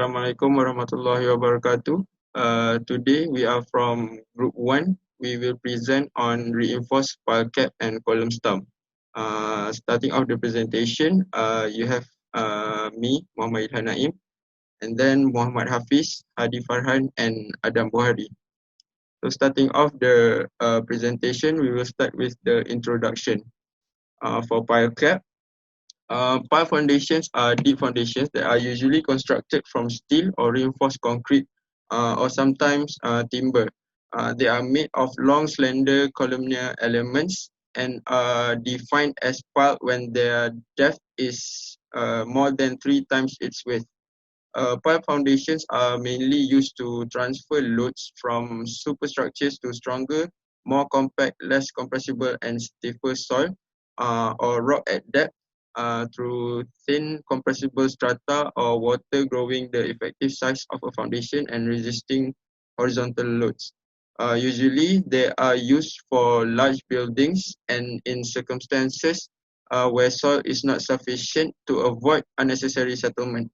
Assalamualaikum warahmatullahi wabarakatuh. Today we are from Group 1. We will present on reinforced pile cap and column stump. Starting off the presentation, you have me, Muhammad Ilhan Naim, and then Muhammad Hafiz, Hadi Farhan, and Adam Buhari. So starting off the presentation, we will start with the introduction. For pile cap, pile foundations are deep foundations that are usually constructed from steel or reinforced concrete or sometimes timber. They are made of long, slender columnar elements and are defined as pile when their depth is more than 3 times its width. Pile foundations are mainly used to transfer loads from superstructures to stronger, more compact, less compressible, and stiffer soil or rock at depth through thin compressible strata or water growing the effective size of a foundation and resisting horizontal loads. Usually, they are used for large buildings and in circumstances where soil is not sufficient to avoid unnecessary settlement.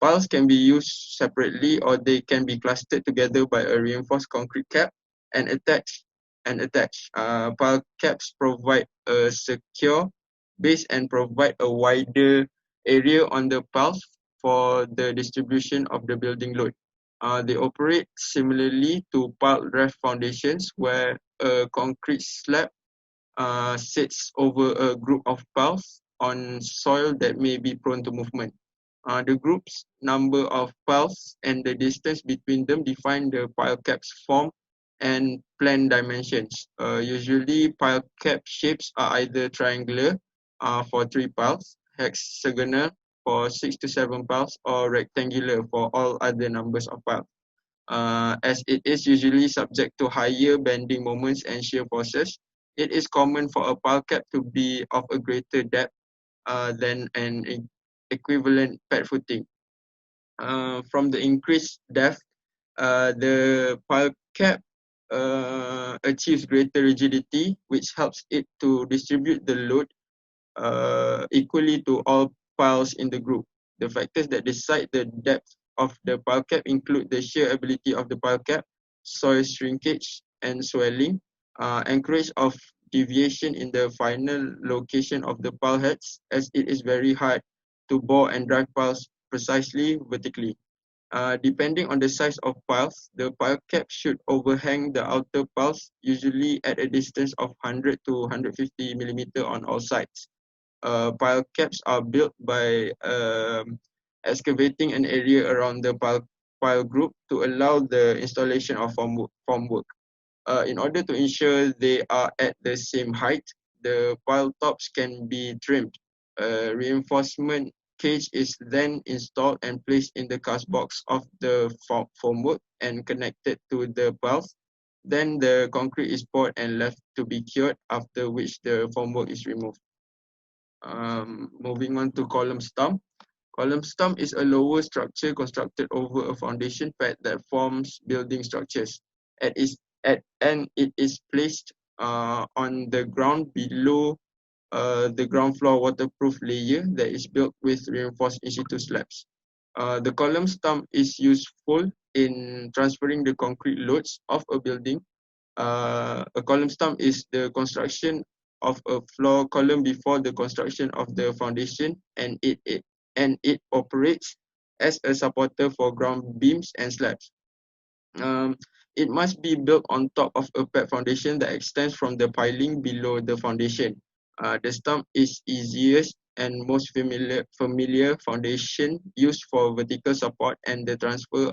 Piles can be used separately or they can be clustered together by a reinforced concrete cap and attached. Pile caps provide a secure base and provide a wider area on the piles for the distribution of the building load. They operate similarly to pile ref foundations where a concrete slab sits over a group of piles on soil that may be prone to movement. The group's number of piles and the distance between them define the pile cap's form and plan dimensions. Usually, pile cap shapes are either triangular for 3 piles, hexagonal for 6 to 7 piles, or rectangular for all other numbers of piles. As it is usually subject to higher bending moments and shear forces, it is common for a pile cap to be of a greater depth than an equivalent pad footing. From the increased depth, the pile cap achieves greater rigidity, which helps it to distribute the load equally to all piles in the group. The factors that decide the depth of the pile cap include the shear ability of the pile cap, soil shrinkage and swelling, anchorage of deviation in the final location of the pile heads, as it is very hard to bore and drive piles precisely vertically. Depending on the size of piles, the pile cap should overhang the outer piles, usually at a distance of 100 to 150 millimeter on all sides. Pile caps are built by excavating an area around the pile group to allow the installation of formwork. In order to ensure they are at the same height, the pile tops can be trimmed. A reinforcement cage is then installed and placed in the cast box of the formwork and connected to the piles. Then the concrete is poured and left to be cured, after which the formwork is removed. Moving on to column stump. Column stump is a lower structure constructed over a foundation pad that forms building structures. And it is placed on the ground below the ground floor waterproof layer that is built with reinforced in situ slabs. The column stump is useful in transferring the concrete loads of a building. A column stump is the construction of a floor column before the construction of the foundation, and it operates as a supporter for ground beams and slabs. It must be built on top of a pad foundation that extends from the piling below the foundation. The stump is easiest and most familiar foundation used for vertical support and the transfer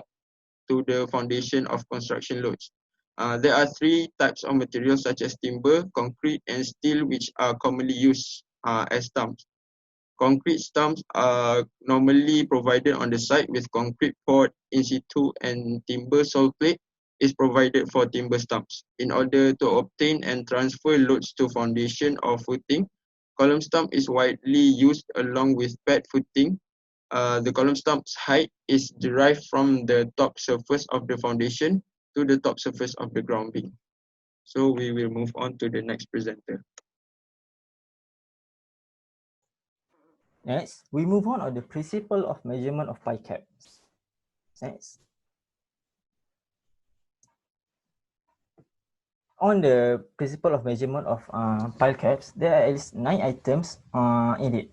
to the foundation of construction loads. There are 3 types of materials such as timber, concrete, and steel, which are commonly used as stumps. Concrete stumps are normally provided on the site with concrete poured in situ, and timber sole plate is provided for timber stumps. In order to obtain and transfer loads to foundation or footing, column stump is widely used along with pad footing. The column stump's height is derived from the top surface of the foundation to the top surface of the ground beam. So we will move on to the next presenter. Next, we move on the principle of measurement of pile caps. Next. On the principle of measurement of pile caps, there are at least 9 items in it.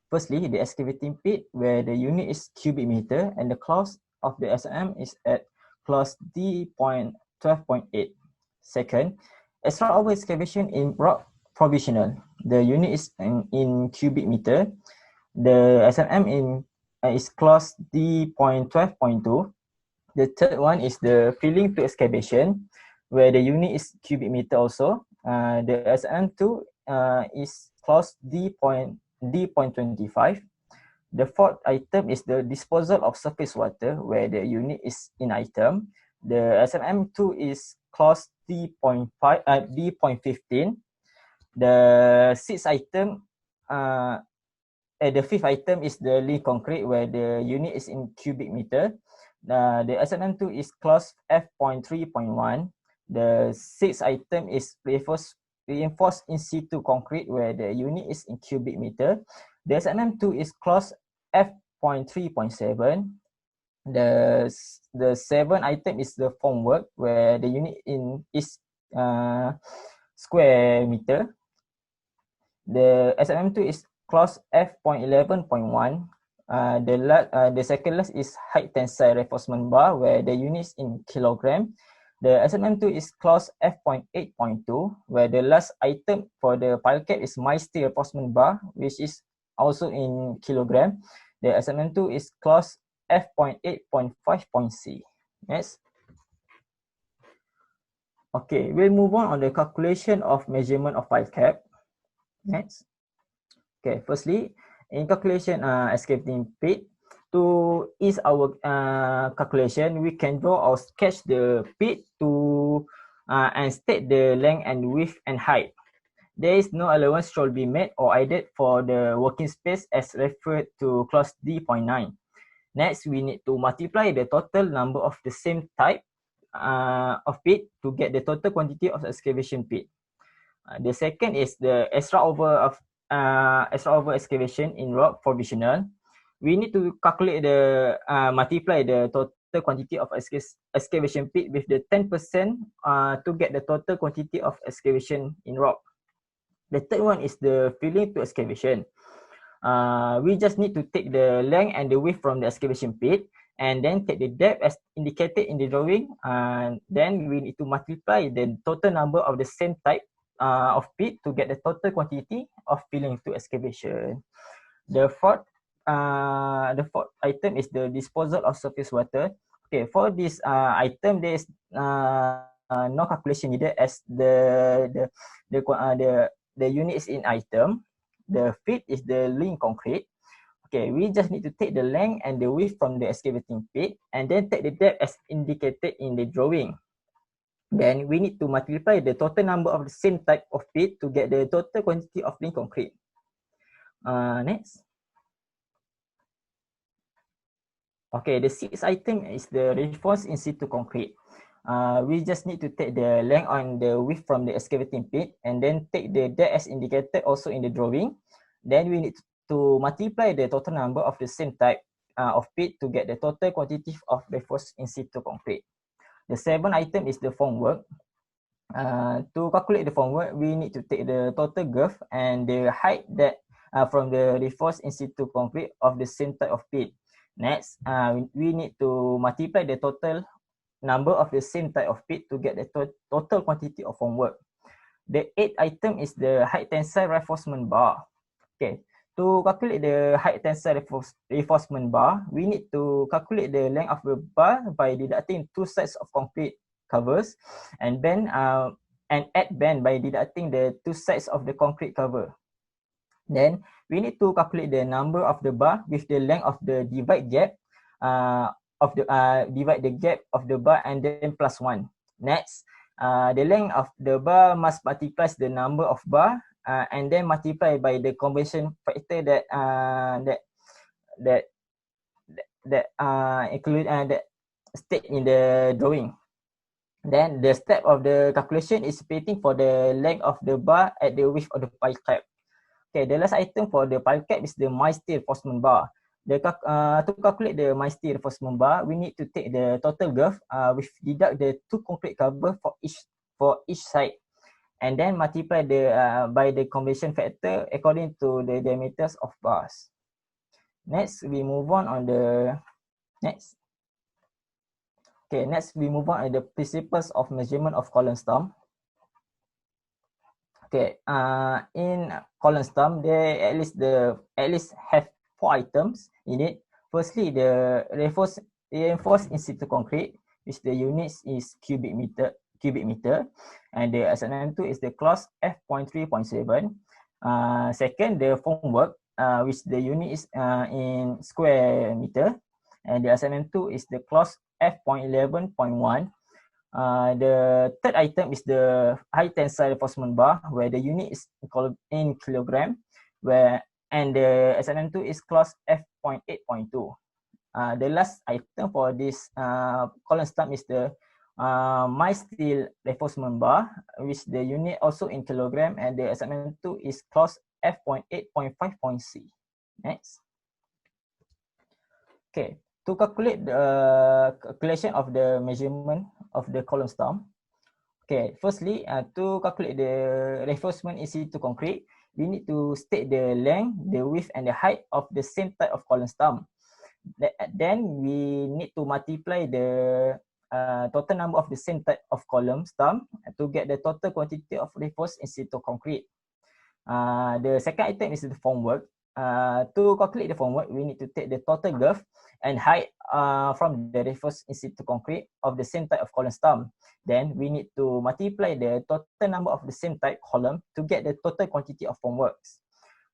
Firstly, the excavating pit, where the unit is cubic meter and the clause of the SMM is at clause D.12.8. Second, extra over excavation in rock provisional. The unit is in cubic meter. The SMM is clause D.12.2. The third one is the filling to excavation, where the unit is cubic meter also. The SN2 is clause D.25. The fourth item is the disposal of surface water, where the unit is in item. The SMM2 is clause D.15. The sixth item, the fifth item is the lean concrete, where the unit is in cubic meter. The SMM2 is clause F.3.1. The sixth item is reinforced in situ concrete, where the unit is in cubic meter. The SMM2 is clause F.3.7. The seventh item is the formwork, where the unit is square meter. The SMM2 is clause F.11.1. The second last is height tensile reinforcement bar, where the unit is in kilogram. The SMM2 is clause F.8.2, where the last item for the pile cap is steel reinforcement bar, which is also in kilogram. The SMM2 is clause F.8.5.c. Next. Okay, we'll move on the calculation of measurement of pile cap. Next. Okay, firstly, in calculation excavating pit, to ease our calculation, we can draw or sketch the pit to and state the length and width and height. There is no allowance shall be made or added for the working space as referred to clause D.9. Next, we need to multiply the total number of the same type of pit to get the total quantity of excavation pit. The second is the extra over excavation in rock provisional. We need to calculate multiply the total quantity of excavation pit with the 10% to get the total quantity of excavation in rock. The third one is the filling to excavation. We just need to take the length and the width from the excavation pit, and then take the depth as indicated in the drawing. Then we need to multiply the total number of the same type of pit to get the total quantity of filling to excavation. The fourth item is the disposal of surface water. Okay, for this item, there is no calculation needed as the unit is in item. The fit is the lean concrete. Okay, we just need to take the length and the width from the excavating pit, and then take the depth as indicated in the drawing. Then we need to multiply the total number of the same type of pit to get the total quantity of lean concrete. Next. Okay, the sixth item is the reinforced in situ concrete. We just need to take the length and the width from the excavating pit, and then take the depth as indicated also in the drawing. Then we need to multiply the total number of the same type of pit to get the total quantity of reinforced in situ concrete. The seventh item is the formwork. To calculate the formwork, we need to take the total girth and the height that from the reinforced in situ concrete of the same type of pit. Next, we need to multiply the total number of the same type of pit to get the total quantity of formwork. The eighth item is the height tensile reinforcement bar. Okay, to calculate the height tensile reinforcement bar, we need to calculate the length of the bar by deducting two sides of concrete covers, and bend and add bend by deducting the two sides of the concrete cover. Then we need to calculate the number of the bar with the length of the divide gap divide the gap of the bar and then plus 1. Next, the length of the bar must multiply the number of bar and then multiply by the conversion factor that include that state in the drawing. Then the step of the calculation is waiting for the length of the bar at the width of the pile cap. Okay, the last item for the pile cap is the steel reinforcement bar. To calculate the MySteel reinforcement bar, we need to take the total girth, which deduct the two concrete cover for each side, and then multiply by the conversion factor according to the diameters of bars. Next, we move on the next. Okay, next we move on the principles of measurement of column stump. Okay, in column stump, they at least have 4 items in it. Firstly, the reinforced in situ concrete, which the units is cubic meter, and the SNM2 is the class F.3.7. Second, the formwork, which the unit is in square meter, and the SNM2 is the class F.11.1. The third item is the high tensile reinforcement bar, where the unit is in kilogram, and the SNM2 is class F.8.2. The last item for this column stump is the MySteel reinforcement bar, which the unit also in kilogram, and the SNM2 is class F.8.5.C. Next. Okay, to calculate the calculation of the measurement of the column stump. Okay, firstly, to calculate the reinforcement in situ concrete, we need to state the length, the width, and the height of the same type of column stump. Then we need to multiply the total number of the same type of column stump to get the total quantity of reinforced in situ concrete. The second item is the formwork. To calculate the formwork, we need to take the total girth and height from the reinforced in situ concrete of the same type of column stump. Then we need to multiply the total number of the same type column to get the total quantity of formworks.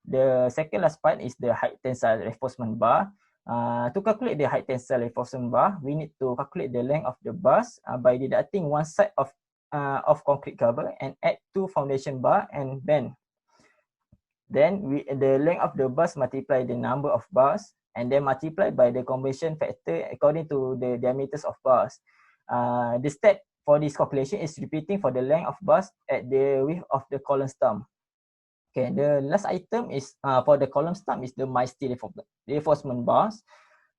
The second last part is the height tensile reinforcement bar. To calculate the height tensile reinforcement bar, we need to calculate the length of the bars by deducting one side of concrete cover and add 2 foundation bar and bend. Then the length of the bars multiply the number of bars, and then multiply by the conversion factor according to the diameters of bars. The step for this calculation is repeating for the length of bars at the width of the column stump. Okay, the last item is for the column stump is the MySteel reinforcement bars.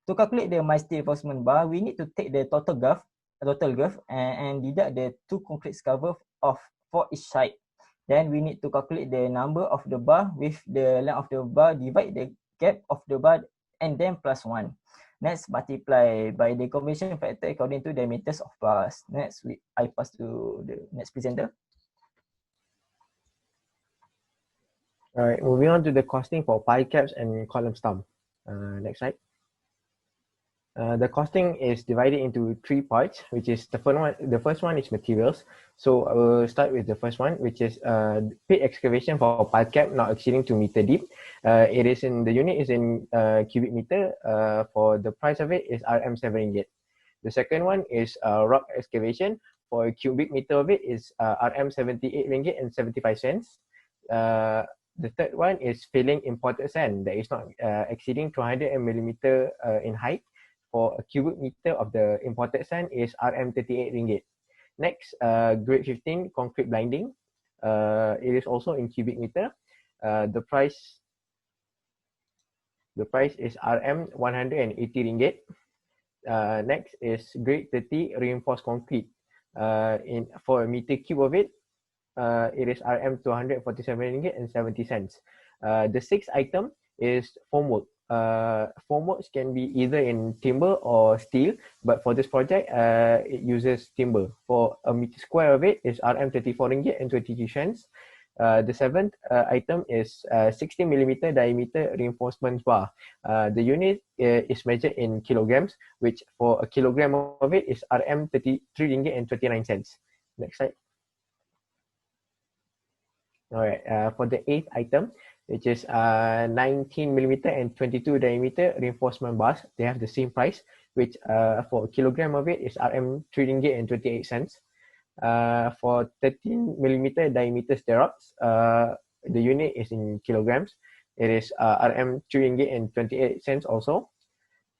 To calculate the MySteel reinforcement bar, we need to take the total girth and deduct the 2 concrete cover for each side. Then we need to calculate the number of the bar with the length of the bar, divide the gap of the bar, and then plus 1. Next, multiply by the conversion factor according to diameters of bars. Next, I pass to the next presenter. All right, moving on to the costing for pile caps and column stump. Next slide. The costing is divided into 3 parts, which is the first one is materials. So I will start with the first one, which is pit excavation for pile cap not exceeding 2 meter deep. It is in the unit is in cubic meter. For the price of it is RM 7 ringgit. The second one is rock excavation. For a cubic meter of it is RM 78 ringgit and 75 cents. The third one is filling imported sand that is not exceeding 200 millimeter in height. For a cubic meter of the imported sand is RM 38 ringgit. Next, grade 15 concrete blinding. It is also in cubic meter. The price is RM 180 ringgit. Next is grade 30 reinforced concrete. For a meter cube of it, it is RM 247 ringgit and 70 cents. The sixth item is formwork. Formworks can be either in timber or steel, but for this project, it uses timber. For a meter square of it is RM 34 ringgit and 22 cents. The seventh item is 60 millimeter diameter reinforcement bar. The unit is measured in kilograms, which for a kilogram of it is RM 33 ringgit and 29 cents. Next slide. All right, for the eighth item, which is 19 millimeter and 22 diameter reinforcement bars, they have the same price, which for a kilogram of it is RM 3 ringgit and 28 cents. For 13 millimeter diameter stirrups, the unit is in kilograms. It is RM 3 ringgit and 28 cents also.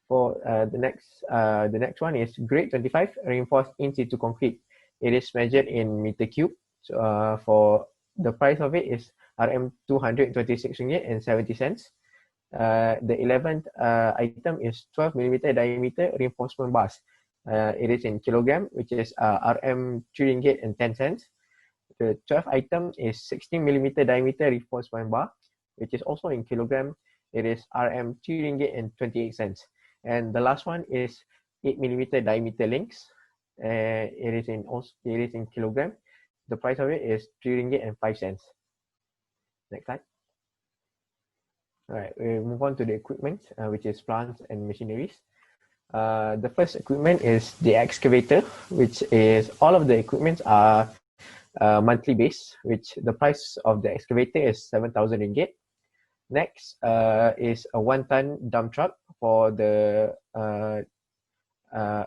For the next one is grade 25 reinforced in situ concrete. It is measured in meter cube. So for the price of it is RM 226 ringgit and 70 cents. The 11th item is 12 millimeter diameter reinforcement bars. It is in kilogram, which is RM 3 ringgit and 10 cents. The 12th item is 16 millimeter diameter reinforcement bar, which is also in kilogram. It is RM 3 ringgit and 28 cents. And the last one is 8 millimeter diameter links. It is in kilogram. The price of it is 3 ringgit and 5 cents. Next slide. All right, we move on to the equipment, which is plants and machineries. The first equipment is the excavator, which is all of the equipments are monthly base, which the price of the excavator is 7,000 ringgit. Next is a 1-ton dump truck for the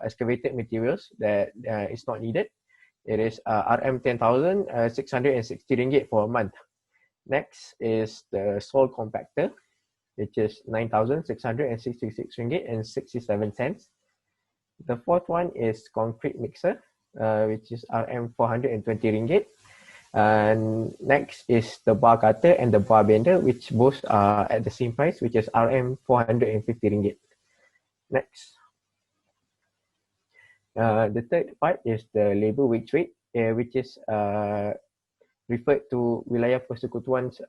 excavated materials that is not needed. It is RM 10,660 ringgit for a month. Next is the soil compactor, which is 9,666 ringgit and 67 cents. The fourth one is concrete mixer, which is RM 420 ringgit. And next is the bar cutter and the bar bender, which both are at the same price, which is RM 450 ringgit. Next. The third part is the labor wage rate, which is referred to Wilayah Persekutuan's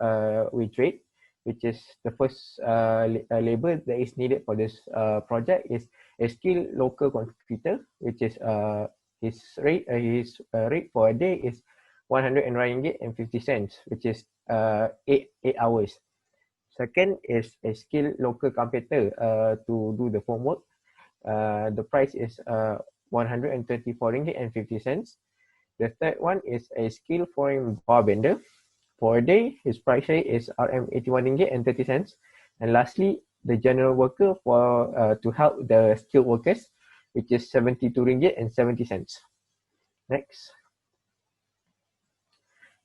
wage rate, which is the first labor that is needed for this project is a skilled local concreter, which is his rate for a day is 109 ringgit and 50 cents, which is 8 hours. Second is a skilled local carpenter to do the formwork. The price is 124 ringgit and 50 cents. The third one is a skilled foreign bar bender. For a day, his price rate is RM 81 ringgit and 30 cents. And lastly, the general worker for to help the skilled workers, which is 72 ringgit and 70 cents. Next.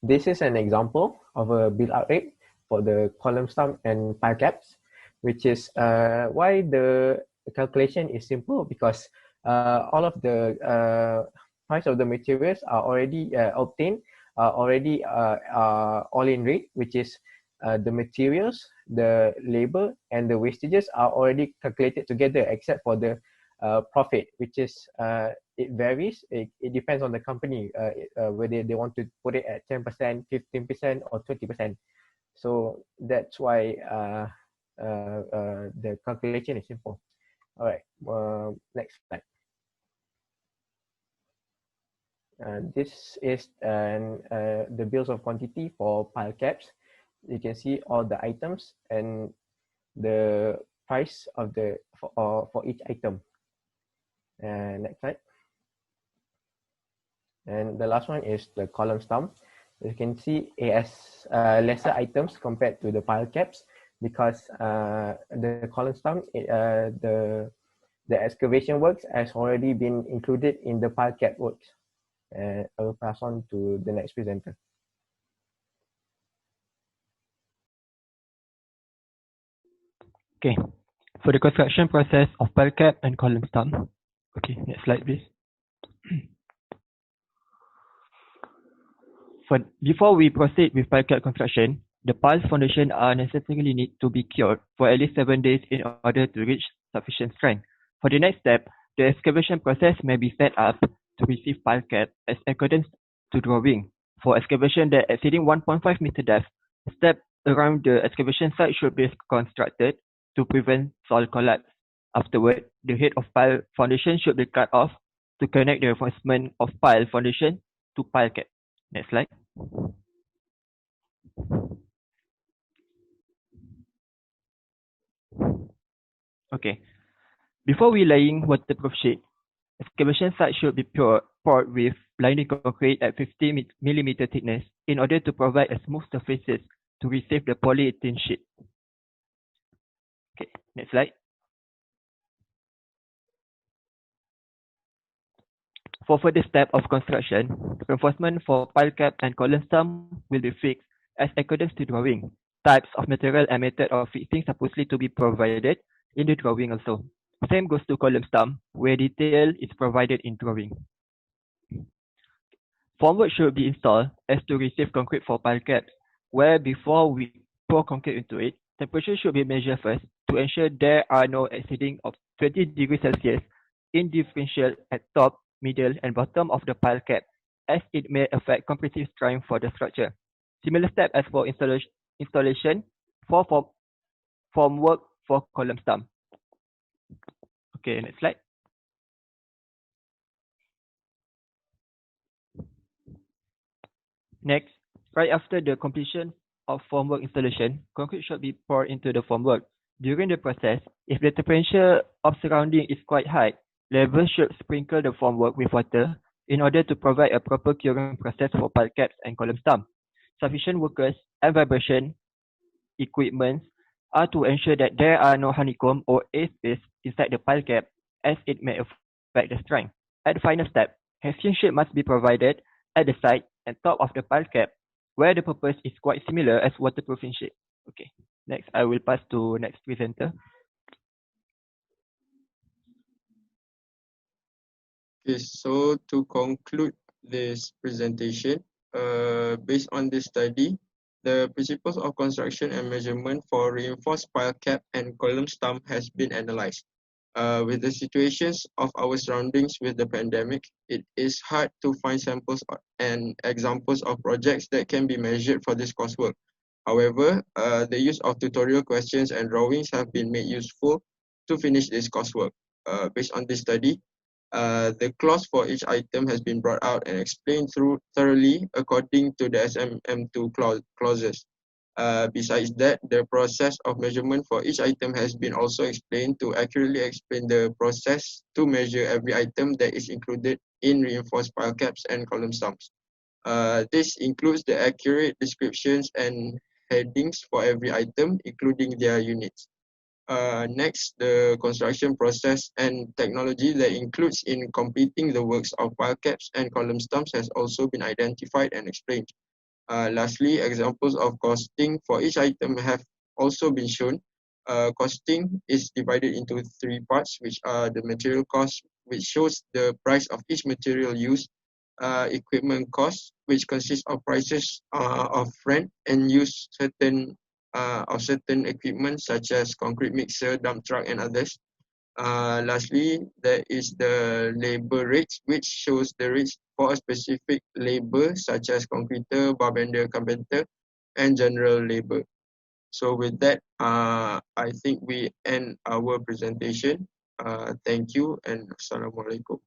This is an example of a build-out rate for the column stump and pile caps, which is why the calculation is simple, because all of the price of the materials are already obtained, already all-in rate, which is the materials, the labor, and the wastages are already calculated together, except for the profit, which is it varies. It depends on the company whether they want to put it at 10%, 15%, or 20%. So that's why the calculation is simple. All right, next slide. This is the bills of quantity for pile caps. You can see all the items and the price of the for each item. Next slide. And the last one is the column stump. You can see it has lesser items compared to the pile caps, because the column stump, the excavation works has already been included in the pile cap works. I will pass on to the next presenter. Okay, for the construction process of pile cap and column stump. Okay, next slide please. Before we proceed with pile cap construction, the piles foundation are necessarily need to be cured for at least 7 days in order to reach sufficient strength. For the next step, the excavation process may be set up to receive pile cap as accordance to drawing. For excavation that exceeding 1.5 meter depth, a step around the excavation site should be constructed to prevent soil collapse. Afterward, the head of pile foundation should be cut off to connect the reinforcement of pile foundation to pile cap. Next slide. Okay. Before we laying waterproof sheet, excavation site should be poured with blinding concrete at 50 millimeter thickness in order to provide a smooth surfaces to receive the polyethylene sheet. Okay, next slide. For further step of construction, reinforcement for pile cap and column stump will be fixed as accordance to drawing. Types of material and method of fixing supposedly to be provided in the drawing also. Same goes to column stump, where detail is provided in drawing. Formwork should be installed as to receive concrete for pile caps, where before we pour concrete into it, Temperature should be measured first to ensure there are no exceeding of 20 degrees Celsius in differential at top, middle, and bottom of the pile cap, as it may affect compressive strength for the structure. Similar step as for installation for formwork for column stump. Okay, next slide. Next, right after the completion of formwork installation, concrete should be poured into the formwork. During the process, if the temperature of surrounding is quite high, laborers should sprinkle the formwork with water in order to provide a proper curing process for pile caps and column stump. Sufficient workers and vibration equipment are to ensure that there are no honeycomb or air space inside the pile cap, as it may affect the strength. At the final step, halcyon sheet must be provided at the side and top of the pile cap, where the purpose is quite similar as waterproofing sheet. Okay, next I will pass to next presenter. Okay, so to conclude this presentation, based on this study, the principles of construction and measurement for reinforced pile cap and column stump has been analyzed. With the situations of our surroundings with the pandemic, it is hard to find samples and examples of projects that can be measured for this coursework. However, the use of tutorial questions and drawings have been made useful to finish this coursework. Based on this study, the clause for each item has been brought out and explained thoroughly according to the SMM2 clauses. Besides that, the process of measurement for each item has been also explained to accurately explain the process to measure every item that is included in reinforced pile caps and column stumps. This includes the accurate descriptions and headings for every item, including their units. Next, the construction process and technology that includes in completing the works of pile caps and column stumps has also been identified and explained. Lastly, examples of costing for each item have also been shown. Costing is divided into three parts, which are the material cost, which shows the price of each material used, equipment cost, which consists of prices of rent and use of certain equipment such as concrete mixer, dump truck, and others. Lastly, there is the labor rates, which shows the rates for a specific labor such as concreter, barbender, carpenter, and general labor. So with that, I think we end our presentation. Thank you and Assalamualaikum.